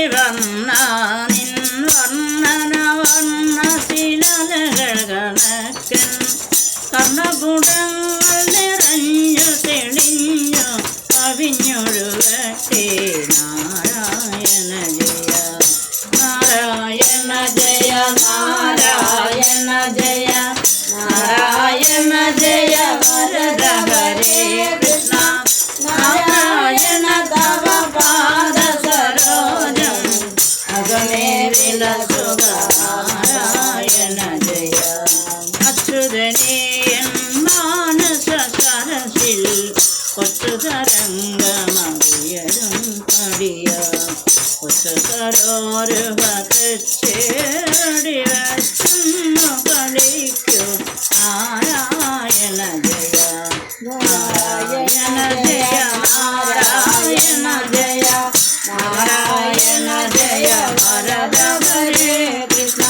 വന്ന നിൻ വർണ്ണന വർണ്ണശിലകൾ കണക്കൻ കർണപുടങ്ങൾ നിറഞ്ഞു തെളിഞ്ഞു കവിഞ്ഞൊഴുകട്ടെ നാരായണ ജയ നാരായണ ജയ നാരായണ ജയ നാരായണ ജയ വരദ ഹരേ കൃഷ്ണ നാരായണ തവ പാദ സരോജം അഗമേ വിലസുക നാരായണ ജയ അച്യുതനേയൻ മാനസ സരസിൽ കൊച്ചുതരംഗമറിയരും പടിയ കൊച്ചുതരോരുപതേടി വച്ചു കളിക്കു നാരായണ ജയ നാരായണ ജയ നാരായണ ജയ നാരായണ ജയ വരദ ഹരേ കൃഷ്ണ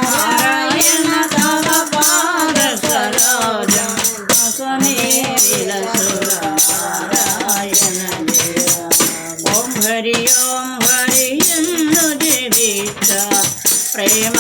നാരായണ തവ പാദ സരോജം അഗമേ വിലസുക നാരായണ ജയ ഓം ഹരി എന്ന് ജപിച്ച പ്രേമ